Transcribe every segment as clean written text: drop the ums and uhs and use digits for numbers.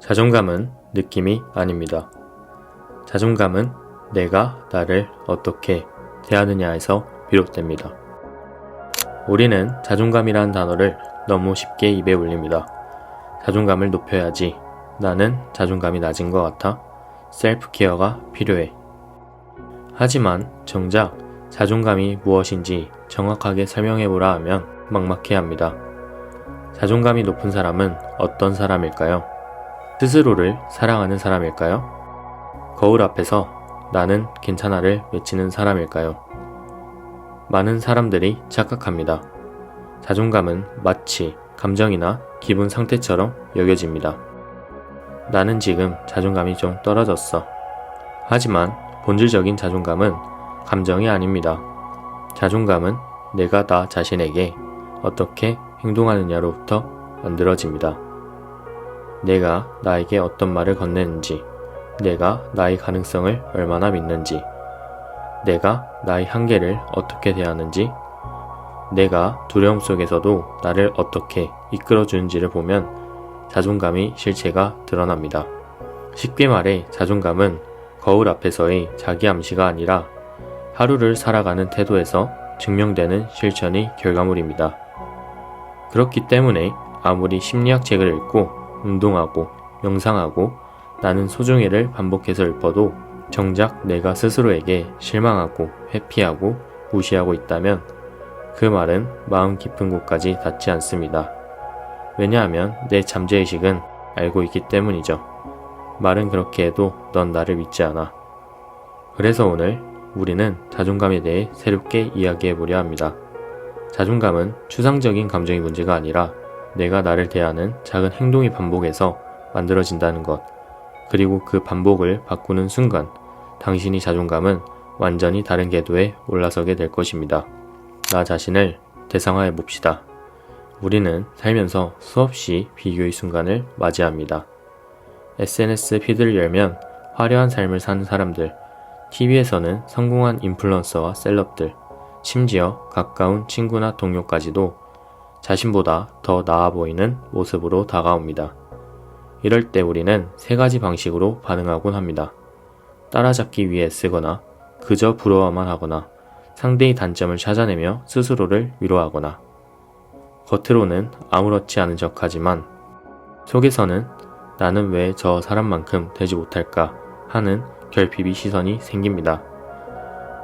자존감은 느낌이 아닙니다. 자존감은 내가 나를 어떻게 대하느냐에서 비롯됩니다. 우리는 자존감이라는 단어를 너무 쉽게 입에 올립니다. 자존감을 높여야지. 나는 자존감이 낮은 것 같아. 셀프 케어가 필요해. 하지만 정작 자존감이 무엇인지 정확하게 설명해보라 하면 막막해합니다. 자존감이 높은 사람은 어떤 사람일까요? 스스로를 사랑하는 사람일까요? 거울 앞에서 나는 괜찮아를 외치는 사람일까요? 많은 사람들이 착각합니다. 자존감은 마치 감정이나 기분 상태처럼 여겨집니다. 나는 지금 자존감이 좀 떨어졌어. 하지만 본질적인 자존감은 감정이 아닙니다. 자존감은 내가 나 자신에게 어떻게 행동하느냐로부터 만들어집니다. 내가 나에게 어떤 말을 건네는지, 내가 나의 가능성을 얼마나 믿는지, 내가 나의 한계를 어떻게 대하는지, 내가 두려움 속에서도 나를 어떻게 이끌어주는지를 보면 자존감의 실체가 드러납니다. 쉽게 말해 자존감은 거울 앞에서의 자기 암시가 아니라 하루를 살아가는 태도에서 증명되는 실천의 결과물입니다. 그렇기 때문에 아무리 심리학 책을 읽고 운동하고 명상하고 나는 소중해를 반복해서 읊어도 정작 내가 스스로에게 실망하고 회피하고 무시하고 있다면 그 말은 마음 깊은 곳까지 닿지 않습니다. 왜냐하면 내 잠재의식은 알고 있기 때문이죠. 말은 그렇게 해도 넌 나를 믿지 않아. 그래서 오늘 우리는 자존감에 대해 새롭게 이야기해보려 합니다. 자존감은 추상적인 감정의 문제가 아니라 내가 나를 대하는 작은 행동의 반복에서 만들어진다는 것, 그리고 그 반복을 바꾸는 순간 당신의 자존감은 완전히 다른 궤도에 올라서게 될 것입니다. 나 자신을 대상화해 봅시다. 우리는 살면서 수없이 비교의 순간을 맞이합니다. SNS 피드를 열면 화려한 삶을 사는 사람들, TV에서는 성공한 인플루언서와 셀럽들, 심지어 가까운 친구나 동료까지도 자신보다 더 나아 보이는 모습으로 다가옵니다. 이럴 때 우리는 세 가지 방식으로 반응하곤 합니다. 따라잡기 위해 쓰거나, 그저 부러워만 하거나, 상대의 단점을 찾아내며 스스로를 위로하거나. 겉으로는 아무렇지 않은 척하지만 속에서는 나는 왜 저 사람만큼 되지 못할까 하는 결핍의 시선이 생깁니다.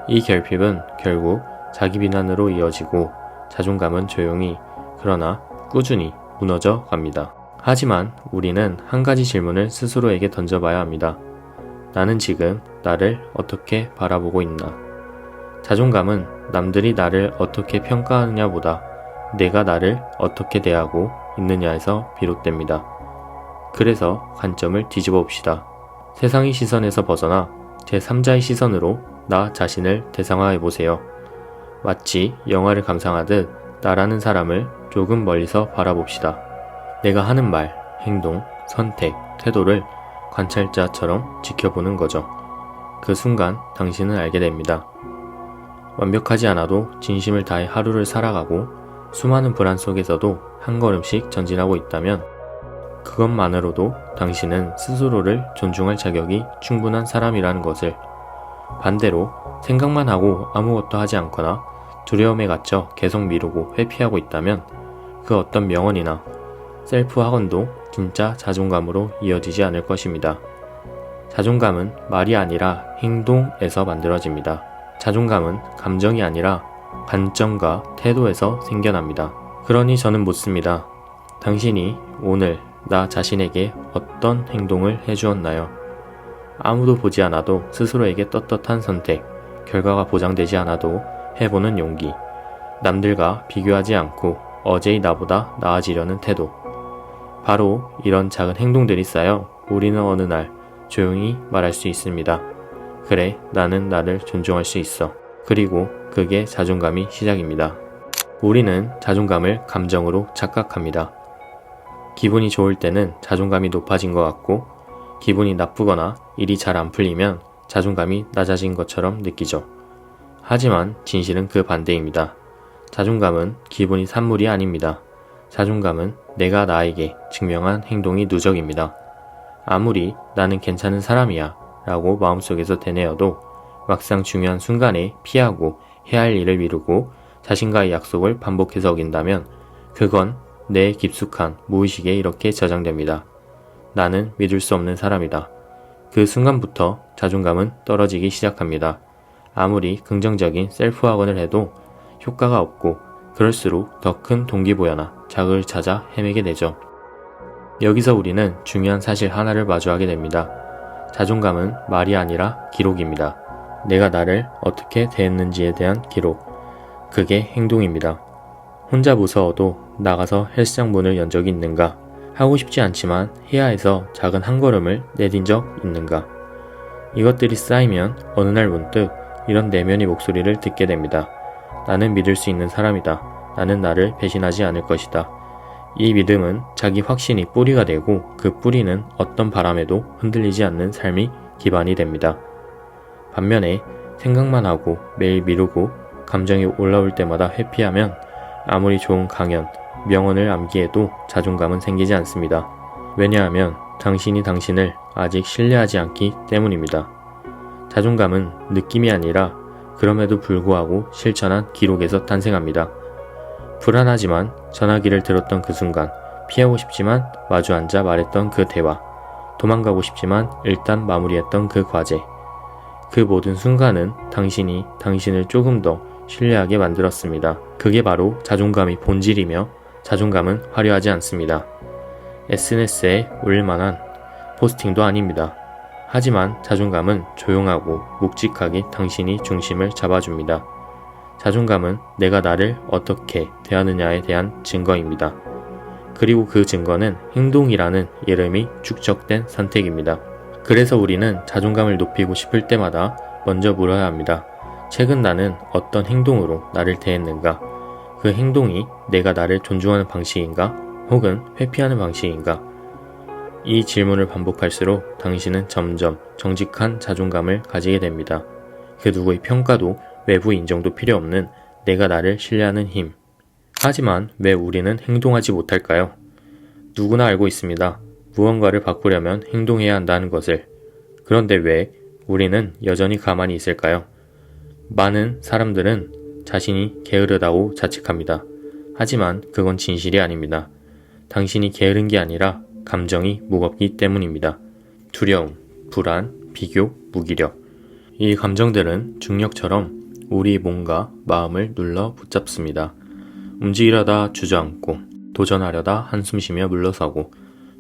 이 결핍은 결국 자기 비난으로 이어지고 자존감은 조용히 그러나 꾸준히 무너져 갑니다. 하지만 우리는 한 가지 질문을 스스로에게 던져봐야 합니다. 나는 지금 나를 어떻게 바라보고 있나? 자존감은 남들이 나를 어떻게 평가하느냐보다 내가 나를 어떻게 대하고 있느냐에서 비롯됩니다. 그래서 관점을 뒤집어 봅시다. 세상의 시선에서 벗어나 제3자의 시선으로 나 자신을 대상화해 보세요. 마치 영화를 감상하듯 나라는 사람을 조금 멀리서 바라봅시다. 내가 하는 말, 행동, 선택, 태도를 관찰자처럼 지켜보는 거죠. 그 순간 당신은 알게 됩니다. 완벽하지 않아도 진심을 다해 하루를 살아가고 수많은 불안 속에서도 한 걸음씩 전진하고 있다면 그것만으로도 당신은 스스로를 존중할 자격이 충분한 사람이라는 것을, 반대로 생각만 하고 아무것도 하지 않거나 두려움에 갇혀 계속 미루고 회피하고 있다면 그 어떤 명언이나 셀프 학원도 진짜 자존감으로 이어지지 않을 것입니다. 자존감은 말이 아니라 행동에서 만들어집니다. 자존감은 감정이 아니라 관점과 태도에서 생겨납니다. 그러니 저는 묻습니다. 당신이 오늘 나 자신에게 어떤 행동을 해주었나요? 아무도 보지 않아도 스스로에게 떳떳한 선택, 결과가 보장되지 않아도 해보는 용기, 남들과 비교하지 않고 어제의 나보다 나아지려는 태도. 바로 이런 작은 행동들이 쌓여 우리는 어느 날 조용히 말할 수 있습니다. 그래, 나는 나를 존중할 수 있어. 그리고 그게 자존감이 시작입니다. 우리는 자존감을 감정으로 착각합니다. 기분이 좋을 때는 자존감이 높아진 것 같고, 기분이 나쁘거나 일이 잘 안 풀리면 자존감이 낮아진 것처럼 느끼죠. 하지만 진실은 그 반대입니다. 자존감은 기분이 산물이 아닙니다. 자존감은 내가 나에게 증명한 행동이 누적입니다. 아무리 나는 괜찮은 사람이야 라고 마음속에서 되뇌어도 막상 중요한 순간에 피하고 해야 할 일을 미루고 자신과의 약속을 반복해서 어긴다면 그건 내 깊숙한 무의식에 이렇게 저장됩니다. 나는 믿을 수 없는 사람이다. 그 순간부터 자존감은 떨어지기 시작합니다. 아무리 긍정적인 셀프 학원을 해도 효과가 없고 그럴수록 더 큰 동기부여나 자극을 찾아 헤매게 되죠. 여기서 우리는 중요한 사실 하나를 마주하게 됩니다. 자존감은 말이 아니라 기록입니다. 내가 나를 어떻게 대했는지에 대한 기록. 그게 행동입니다. 혼자 무서워도 나가서 헬스장 문을 연 적이 있는가? 하고 싶지 않지만 해야 해서 작은 한 걸음을 내딘 적 있는가? 이것들이 쌓이면 어느 날 문득 이런 내면의 목소리를 듣게 됩니다. 나는 믿을 수 있는 사람이다. 나는 나를 배신하지 않을 것이다. 이 믿음은 자기 확신이 뿌리가 되고 그 뿌리는 어떤 바람에도 흔들리지 않는 삶이 기반이 됩니다. 반면에 생각만 하고 매일 미루고 감정이 올라올 때마다 회피하면 아무리 좋은 강연, 명언을 암기해도 자존감은 생기지 않습니다. 왜냐하면 당신이 당신을 아직 신뢰하지 않기 때문입니다. 자존감은 느낌이 아니라 그럼에도 불구하고 실천한 기록에서 탄생합니다. 불안하지만 전화기를 들었던 그 순간, 피하고 싶지만 마주 앉아 말했던 그 대화, 도망가고 싶지만 일단 마무리했던 그 과제. 그 모든 순간은 당신이 당신을 조금 더 신뢰하게 만들었습니다. 그게 바로 자존감의 본질이며 자존감은 화려하지 않습니다. SNS에 올릴 만한 포스팅도 아닙니다. 하지만 자존감은 조용하고 묵직하게 당신이 중심을 잡아줍니다. 자존감은 내가 나를 어떻게 대하느냐에 대한 증거입니다. 그리고 그 증거는 행동이라는 이름이 축적된 선택입니다. 그래서 우리는 자존감을 높이고 싶을 때마다 먼저 물어야 합니다. 최근 나는 어떤 행동으로 나를 대했는가? 그 행동이 내가 나를 존중하는 방식인가? 혹은 회피하는 방식인가? 이 질문을 반복할수록 당신은 점점 정직한 자존감을 가지게 됩니다. 그 누구의 평가도 외부 인정도 필요 없는 내가 나를 신뢰하는 힘. 하지만 왜 우리는 행동하지 못할까요? 누구나 알고 있습니다. 무언가를 바꾸려면 행동해야 한다는 것을. 그런데 왜 우리는 여전히 가만히 있을까요? 많은 사람들은 자신이 게으르다고 자책합니다. 하지만 그건 진실이 아닙니다. 당신이 게으른 게 아니라 감정이 무겁기 때문입니다. 두려움, 불안, 비교, 무기력. 이 감정들은 중력처럼 우리 몸과 마음을 눌러 붙잡습니다. 움직이려다 주저앉고 도전하려다 한숨 쉬며 물러서고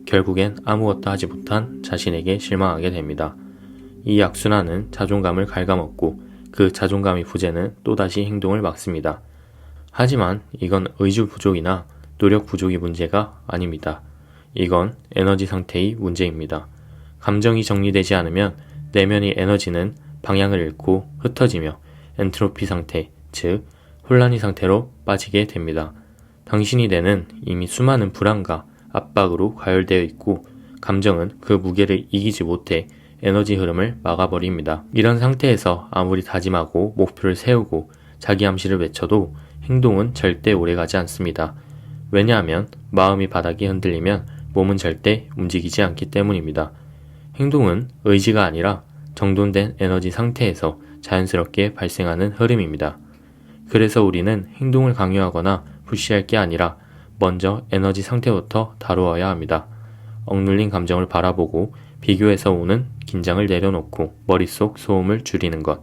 결국엔 아무것도 하지 못한 자신에게 실망하게 됩니다. 이 악순환은 자존감을 갉아먹고 그 자존감의 부재는 또다시 행동을 막습니다. 하지만 이건 의지 부족이나 노력 부족이 문제가 아닙니다. 이건 에너지 상태의 문제입니다. 감정이 정리되지 않으면 내면의 에너지는 방향을 잃고 흩어지며 엔트로피 상태, 즉 혼란의 상태로 빠지게 됩니다. 당신이 내는 이미 수많은 불안과 압박으로 가열되어 있고 감정은 그 무게를 이기지 못해 에너지 흐름을 막아버립니다. 이런 상태에서 아무리 다짐하고 목표를 세우고 자기 암시를 외쳐도 행동은 절대 오래가지 않습니다. 왜냐하면 마음이 바닥이 흔들리면 몸은 절대 움직이지 않기 때문입니다. 행동은 의지가 아니라 정돈된 에너지 상태에서 자연스럽게 발생하는 흐름입니다. 그래서 우리는 행동을 강요하거나 푸시할 게 아니라 먼저 에너지 상태부터 다루어야 합니다. 억눌린 감정을 바라보고 비교해서 오는 긴장을 내려놓고 머릿속 소음을 줄이는 것.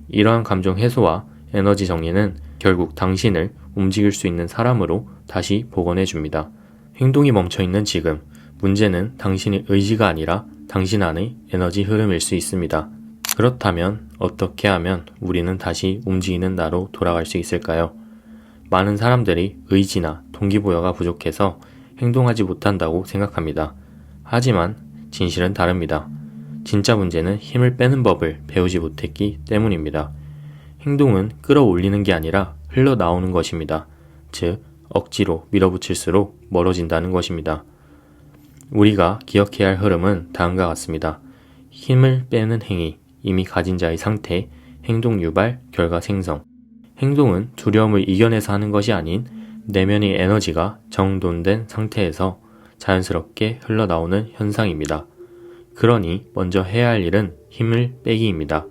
이러한 감정 해소와 에너지 정리는 결국 당신을 움직일 수 있는 사람으로 다시 복원해 줍니다. 행동이 멈춰있는 지금, 문제는 당신의 의지가 아니라 당신 안의 에너지 흐름일 수 있습니다. 그렇다면 어떻게 하면 우리는 다시 움직이는 나로 돌아갈 수 있을까요? 많은 사람들이 의지나 동기부여가 부족해서 행동하지 못한다고 생각합니다. 하지만 진실은 다릅니다. 진짜 문제는 힘을 빼는 법을 배우지 못했기 때문입니다. 행동은 끌어올리는 게 아니라 흘러나오는 것입니다. 즉, 억지로 밀어붙일수록 멀어진다는 것입니다. 우리가 기억해야 할 흐름은 다음과 같습니다. 힘을 빼는 행위, 이미 가진 자의 상태, 행동 유발, 결과 생성. 행동은 두려움을 이겨내서 하는 것이 아닌 내면의 에너지가 정돈된 상태에서 자연스럽게 흘러나오는 현상입니다. 그러니 먼저 해야 할 일은 힘을 빼기입니다.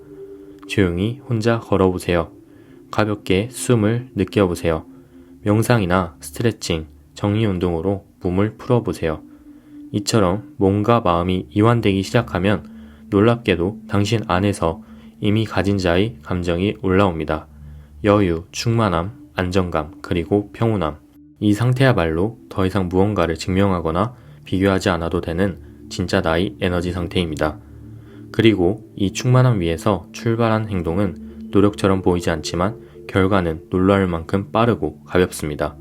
조용히 혼자 걸어보세요. 가볍게 숨을 느껴보세요. 명상이나 스트레칭, 정리운동으로 몸을 풀어보세요. 이처럼 몸과 마음이 이완되기 시작하면 놀랍게도 당신 안에서 이미 가진 자의 감정이 올라옵니다. 여유, 충만함, 안정감, 그리고 평온함. 이 상태야말로 더 이상 무언가를 증명하거나 비교하지 않아도 되는 진짜 나의 에너지 상태입니다. 그리고 이 충만함 위에서 출발한 행동은 노력처럼 보이지 않지만 결과는 놀라울 만큼 빠르고 가볍습니다.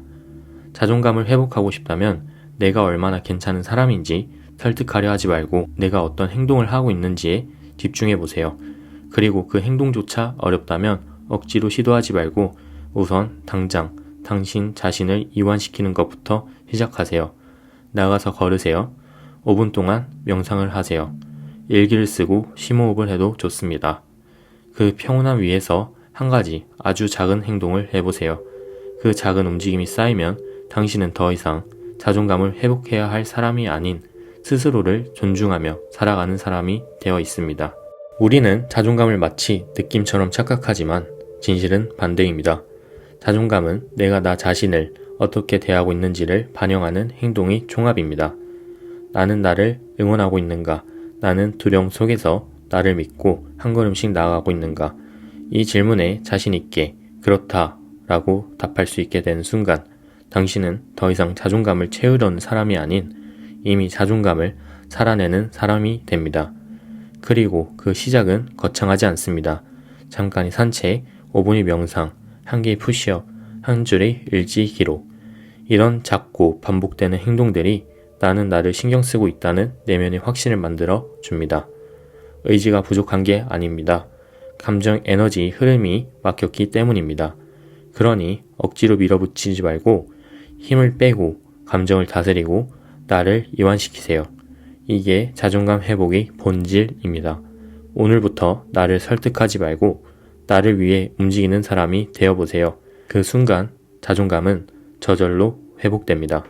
자존감을 회복하고 싶다면 내가 얼마나 괜찮은 사람인지 설득하려 하지 말고 내가 어떤 행동을 하고 있는지에 집중해 보세요. 그리고 그 행동조차 어렵다면 억지로 시도하지 말고 우선 당장 당신 자신을 이완시키는 것부터 시작하세요. 나가서 걸으세요. 5분 동안 명상을 하세요. 일기를 쓰고 심호흡을 해도 좋습니다. 그 평온함 위에서 한 가지 아주 작은 행동을 해보세요. 그 작은 움직임이 쌓이면 당신은 더 이상 자존감을 회복해야 할 사람이 아닌 스스로를 존중하며 살아가는 사람이 되어 있습니다. 우리는 자존감을 마치 느낌처럼 착각하지만 진실은 반대입니다. 자존감은 내가 나 자신을 어떻게 대하고 있는지를 반영하는 행동의 종합입니다. 나는 나를 응원하고 있는가? 나는 두려움 속에서 나를 믿고 한 걸음씩 나아가고 있는가? 이 질문에 자신 있게 그렇다 라고 답할 수 있게 되는 순간 당신은 더 이상 자존감을 채우려는 사람이 아닌 이미 자존감을 살아내는 사람이 됩니다. 그리고 그 시작은 거창하지 않습니다. 잠깐의 산책, 5분의 명상, 한 개의 푸시업, 한 줄의 일지 기록. 이런 작고 반복되는 행동들이 나는 나를 신경 쓰고 있다는 내면의 확신을 만들어 줍니다. 의지가 부족한 게 아닙니다. 감정 에너지 흐름이 막혔기 때문입니다. 그러니 억지로 밀어붙이지 말고 힘을 빼고 감정을 다스리고 나를 이완시키세요. 이게 자존감 회복의 본질입니다. 오늘부터 나를 설득하지 말고 나를 위해 움직이는 사람이 되어보세요. 그 순간 자존감은 저절로 회복됩니다.